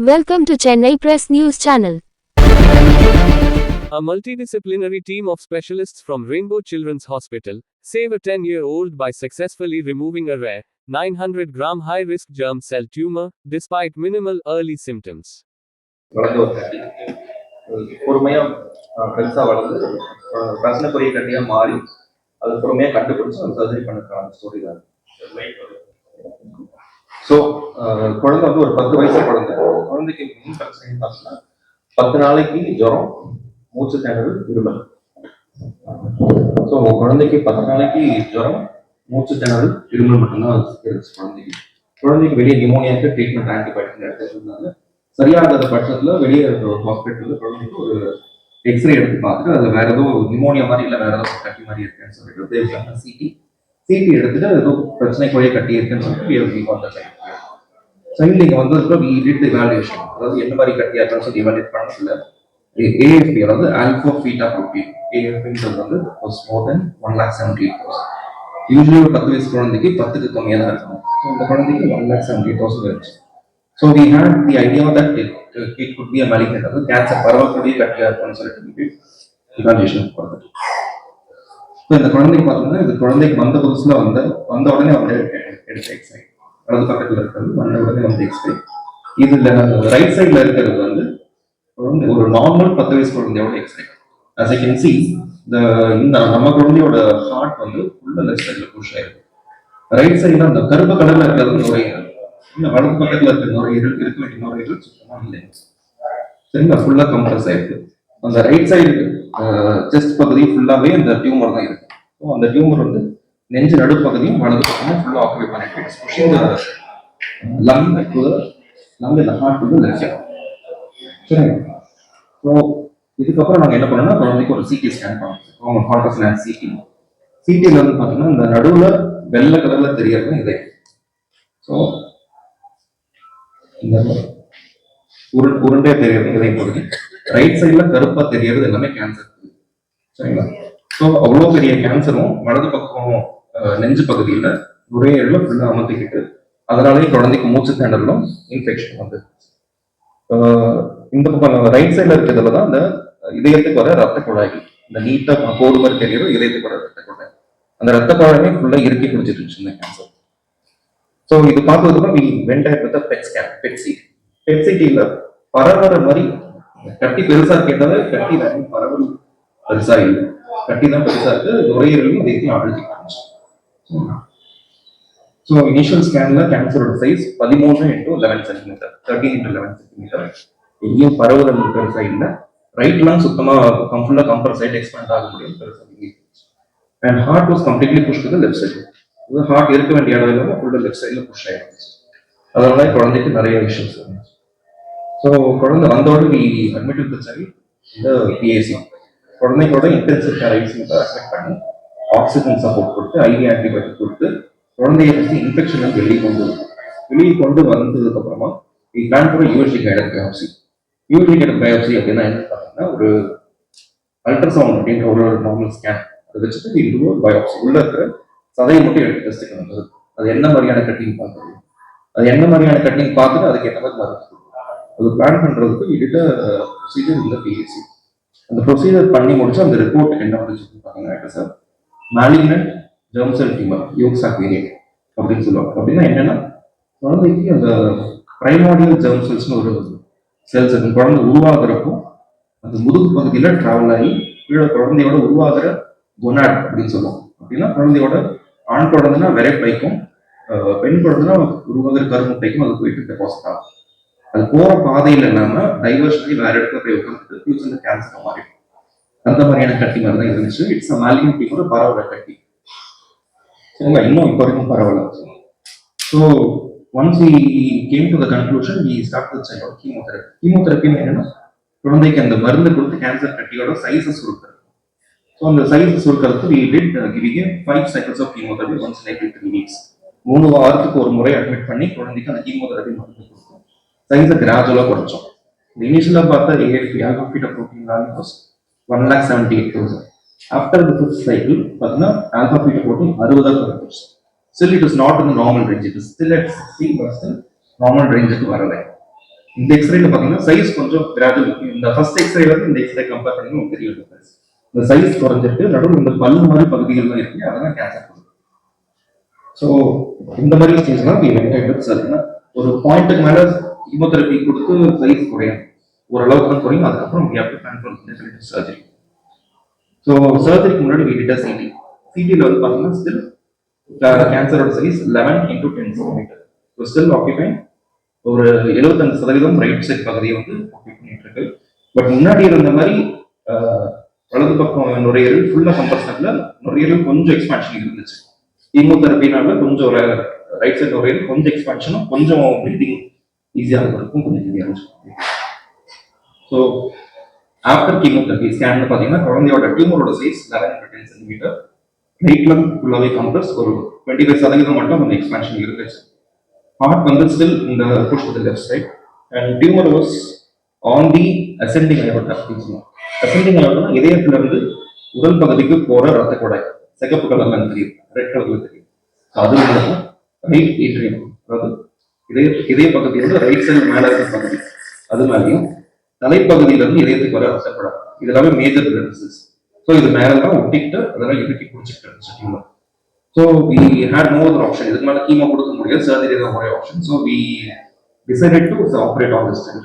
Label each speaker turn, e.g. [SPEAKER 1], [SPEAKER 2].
[SPEAKER 1] Welcome to Chennai Press News Channel.
[SPEAKER 2] A multidisciplinary team of specialists from Rainbow Children's Hospital save a 10-year-old by successfully removing a rare 900-gram high-risk germ cell tumor despite minimal early symptoms.
[SPEAKER 3] வளர்ந்து ஒரு கட்டி பொறுமையாக பெருசாக வளர்ந்து பிரச்சனைக்குரிய கட்டியாக மாறி அது பொறுமையாக கண்டுபிடிச்சு அது சர்ஜரி பண்ணுறாங்க ஸ்டோரி தான். ஸோ குழந்தை வந்து ஒரு 10 வயசு குழந்தைக்கு மெயின் பிரச்சனை பார்த்தீங்கன்னா 10 நாளைக்கு ஜுரம், மூச்சு திணறல், இருமல். ஸோ குழந்தைக்கு 10 நாளைக்கு ஜுரம், மூச்சு திணறல், இருமல் மட்டும்தான் இருந்துச்சு. குழந்தைக்கு வெளியே நிமோனியாவுக்கு ட்ரீட்மெண்ட் ஆன்டிபயோட்டிக் எடுத்துட்டு இருந்தாங்க. சரியாகாத பட்சத்தில் வெளியே ஹாஸ்பிட்டலில் குழந்தைக்கு ஒரு எக்ஸ்ரே எடுத்து பார்த்துட்டு அது வேற ஏதோ நிமோனியா மாதிரி இல்லை வேற ஏதோ கட்டி மாதிரி இருக்குன்னு சொல்லிட்டு சிடி எடுத்துட்டு ஏதோ பிரச்சனைக்குரிய கட்டி இருக்குன்னு சொல்லிட்டு சைல்டு இங்கே வந்ததுக்கு வி டிட் இவாலுவேஷன், அதாவது என்ன மாதிரி கட்டியா இருக்குன்னு சொல்லி இவாலுவேட் பண்ணல. ஏஎஃப்பி அதாவது ஆல்பா பீட்டா புரோட்டீன் ஏஎஃப்பின்றது வந்து மோர் தென் 1,78,000. யூஸ்வலி ஒரு 10 வயசு குழந்தைக்கு 10க்கு கம்மியாக தான் இருக்கும். ஸோ இந்த குழந்தைக்கு 1,78,000 இருந்துச்சு. So we had the idea that it could be a malignant, அது கேன்சர் பரவக்கூடிய கட்டியா இருக்கும்னு சொல்லிட்டு இவாலுவேஷன் பண்ணது. ஸோ இந்த குழந்தைக்கு பார்த்தீங்கன்னா இது குழந்தைக்கு வந்த புதுசுல வந்த உடனே வந்து எடுத்த எக்ஸ்ரே, வலது பக்கத்தில் இருக்கிறது வந்த உடனே வந்து எக்ஸ்ரே. இதுல ரைட் சைட்ல இருக்கிறது வந்து ஒரு நார்மல் 10 வயசு குழந்தையோட x ray. As I can see, இந்த நம்ம குழந்தையோட ஹார்ட் வந்து ஃபுல்லா லெஃப்ட் சைட்ல புஷ் ஆயிருக்கு. ரைட் சைட்ல அந்த கருப்பு கடல்ல இருக்கிறது நுரையீரல், இந்த வலது பக்கத்துல இருக்கிற நுரையீரல் இருக்க வேண்டிய நுரையீரல் சுத்தமா இல்லை. சரிங்களா, ஃபுல்லா கம்ப்ரஸ் ஆயிருக்கு. அந்த ரைட் சைடு செஸ்ட் பகுதி ஃபுல்லாவே அந்த டியூமர் தான் இருக்கு. ஸோ அந்த டியூமர் வந்து நெஞ்சு நடுப்பகுதியும் வலது பக்கமும் ஃபுல்லா ஆக்குபை பண்ணிட்டு புஷிங் லங் டு லங் இந்த ஹார்ட் டு லெஃப்ட் சைடு. சரிங்களா. ஸோ இதுக்கப்புறம் நாங்கள் என்ன பண்ணோம்னா குழந்தைக்கு ஒரு சிடி ஸ்கேன் பண்ணோம். ஹார்ட் ஸ்கேன் சிடியில் வந்து பார்த்தீங்கன்னா இந்த நடுவில் வெள்ளை கலர்ல தெரியறது இதே. ஸோ இந்த உருண்டே தெரியறது இதே பகுதி, ரைட் சைட்ல கருப்பா தெரியறது எல்லாமே கேன்சர். சரிங்களா. ஸோ அவ்வளோ பெரிய கேன்சரும் வலது பக்கம் நெஞ்சு பகுதியில் நுரையீரல ஃபுல்லாக அமர்த்திக்கிட்டு அதனாலேயே குழந்தைக்கு மூச்சு திணறலும் இன்ஃபெக்ஷன் வந்து இந்த பக்கம் ரைட் சைட்ல இருக்கிறதுல தான் அந்த இதயத்துக்கு வர ரத்த குழாய்கள், இந்த நீட்டா கோடு மாதிரி தெரியறது இதயத்துக்கு வர ரத்த குழாய், அந்த ரத்த குழாயுமே ஃபுல்லா இறுக்கி பிடிச்சிட்டு இருந்துச்சு இந்த கேன்சர். ஸோ இது பார்த்ததுக்கப்புறம் we went ahead with a PET scan, PET CT பரவற மாதிரி கட்டி பெருசா கேட்டதை கட்டி தான் பரவல் பெருசா இல்லை, கட்டி தான் பெருசா இருக்கு, நுரையீரலையும் இதயத்தையும் அழுத்திக்கிட்டு. ஸோ இனிஷியல் ஸ்கேன்ல கேன்சரோட size 13x11 centimetre, 13x11 centimetre. எங்கேயும் பரவுதல் பெருசா இல்லை, ரைட் லங் சுத்தமா ஃபுல்லா கம்ப்ரஸ் ஆயிட்டு எக்ஸ்பேண்ட் ஆக முடியும் பெருசா. And heart was completely push to the left side. Heart இருக்க வேண்டிய இடம் இல்லாமல் ஃபுல்லா லெஃப்ட் சைட்ல புஷ் ஆயிடுச்சு. அதனால குழந்தைக்கு நிறைய இஷ்யூஸ் இருந்துச்சு. ஸோ குழந்தை வந்தோட அட்மிட் பிரச்சனை இந்த பிஏசி குழந்தையோட இன்டென்சிவ் கேர் ஐசியூல அட்மிட் பண்ணி ஆக்சிஜன் சப்போர்ட் கொடுத்து ஐவி ஆன்டிபயோட்டிக் கொடுத்து குழந்தைய பற்றி இன்ஃபெக்ஷன் வெளியே கொண்டு வந்ததுக்கு அப்புறமா plan for USG guided biopsy. USG guided biopsy அப்படின்னா என்ன பார்த்தீங்கன்னா ஒரு அல்ட்ராசவுண்ட் அப்படின்ற ஒரு நார்மல் ஸ்கேன் அதை வச்சுட்டு இது ஒரு பயாப்சி உள்ள இருக்கிற சதையை மட்டும் எடுத்து டெஸ்ட் பண்ணுறது. அது என்ன மாதிரியான கட்டிங் பார்க்குறது, அது என்ன மாதிரியான கட்டிங் பார்த்துட்டு அதுக்கு என்ன மாதிரி மருந்து அது பிளான் பண்றதுக்கு விட ப்ரொசீஜர் இல்லை பிஎஸ்சி. அந்த ப்ரொசீஜர் பண்ணி முடிச்சு அந்த ரிப்போர்ட் என்ன வந்துச்சு பார்த்தீங்கன்னா சார் மேலிக்னன்ட் ஜெர்ம் செல் டியூமர் யூக்சாக் வேரியன்ட் அப்படின்னு சொல்லுவாங்க. அப்படின்னா என்னன்னா குழந்தைக்கு அந்த பிரைமார்டியல் ஜெர்ம் செல்ஸ்னு ஒரு செல்ஸ் இருக்கு. குழந்தை உருவாகிறப்போ அந்த முதுகு பகுதியில டிராவல் ஆகி கீழே குழந்தையோட உருவாகிற கொனாட் அப்படின்னு சொல்லுவோம். அப்படின்னா குழந்தையோட ஆண் குழந்தைன்னா விரைப்பைக்கும் பெண் குழந்தைன்னா உருவாகிற கருமுட்டைக்கும் அது போயிட்டு டெபாசிட் ஆகும். அது போற பாதையில் இல்லாம டைவர்ஷனி வேற இடத்துல போய் உட்காந்துட்டு ஃபியூச்சர்ல கேன்சர் மாறிடும். அந்த மாதிரியான கட்டி மாதிரி தான் இருந்துச்சு. இட்ஸ் அ மேலிக்னன்ட் டியூமர், பரவல கட்டி. சரிங்களா, இன்னும் இப்போ வரைக்கும் பரவல. So once we came to the conclusion we start with child chemotherapy. கீமோதெரபின்னு என்னன்னா குழந்தைக்கு அந்த மருந்து கொடுத்து கேன்சர் கட்டியோட சைஸஸ் சுருக்கிறது. ஸோ அந்த சைஸஸ் சுருக்கிறதுக்கு we did giving 5 cycles of chemotherapy once in every 3 weeks. 3 வாரத்துக்கு ஒரு முறை அட்மிட் பண்ணி குழந்தைக்கு அந்த கீமோதெரபி மருந்து கொடுத்தோம். சைஸை கிராஜுவலாக குறைச்சோம். இந்த இனிஷியலாக பார்த்தா AFP alpha beta protein value was 1,78,000. After the 5th cycle பார்த்தீங்கன்னா ஆல்பா பீட்டா புரோட்டீன் 60 குறைஞ்சிருச்சு. Still it is not in the normal range. It is still at 60, but still normal range க்கு வரலை. இந்த எக்ஸ்ரேல பாத்தீங்கன்னா சைஸ் கொஞ்சம் கிராஜுவல், இந்த first எக்ஸ்ரேல இருந்து இந்த எக்ஸ்ரே கம்பேர் பண்ணி உங்களுக்கு தெரிய டிஃபரன்ஸ். இந்த சைஸ் குறைஞ்சிருக்கு, நடுவில் இந்த பல்லு மாதிரி பகுதிகள் தான் இருக்கு, அதெல்லாம் கேன்சர் பண்ணுது. ஸோ இந்த மாதிரி ஸ்டேஜ்லாம் சரிங்கன்னா ஒரு பாயிண்ட்டுக்கு மேல கீமோதெரபி கொடுத்து சைஸ் குறையும், ஓரளவுக்கு தான் குறையும், அதுக்கப்புறம் சர்ஜரி. ஸோ சர்ஜரிக்கு முன்னாடி வீடிட்ட சிடி. சிடியில் வந்து பார்த்தீங்கன்னா ஸ்டில் கேன்சரோட size 11 × 10 centimetre. So still occupying ஒரு 75% ரைட் சைட் பகுதியை வந்து ஆக்கிபை பண்ணிட்டு இருக்கு. பட் முன்னாடி இருந்த மாதிரி வலது பக்கம் நுரையீரல் ஃபுல்லாக கம்பர்ஷன்ல நுரையீரல் கொஞ்சம் எக்ஸ்பான்ஷன் இருந்துச்சு. கீமோதெரபினால கொஞ்சம் ஒரு ரைட் சைட் நுரையீரல் கொஞ்சம் எக்ஸ்பான்ஷனும் கொஞ்சம் ப்ரீதிங் ஈஸியாக இருக்கும், கொஞ்சம் ஈஸியாக இருந்துச்சு. ஸோ ஆஃப்டர் கீமோதெரபி ஸ்கேன் பார்த்தீங்கன்னா குழந்தையோட டியூமரோட சைஸ் 11 × 10 சென்டிமீட்டர். ரைட் லங் ஃபுல்லாகவே கம்ப்ரஸ், ஒரு 25% மட்டும் கொஞ்சம் எக்ஸ்பான்ஷன் இருந்துச்சு. ஹார்ட் வந்து ஸ்டில் இந்த push to the left side and tumour was on the ascending aorta. Ascending aorta இதயத்துல இருந்து உடல் பகுதிக்கு போற ரத்த குழாய், சிகப்பு கலர்ல தெரியும், ரெட் கலர்ல தெரியும். அது ரைட் ஏட்ரியம், அதாவது இதய பகுதியோட ரைட் சைடு மேல இருக்க பகுதி, அது மேலேயும் தலைப்பகுதியிலிருந்து இதயத்துக்கு வர ரத்த குழாய், இதெல்லாமே மேஜர் பிளட் வெசல்ஸ். ஸோ இது மேலதான் ஒட்டிக்கிட்டு அதெல்லாம் இறுக்கி பிடிச்சிக்கிட்டு இருந்துச்சு tumour. So we had no other option. இதுக்கு மேல கீமோ கொடுக்க முடியாது, சர்ஜரி தான் ஒரே option. So we decided to operate on this thing.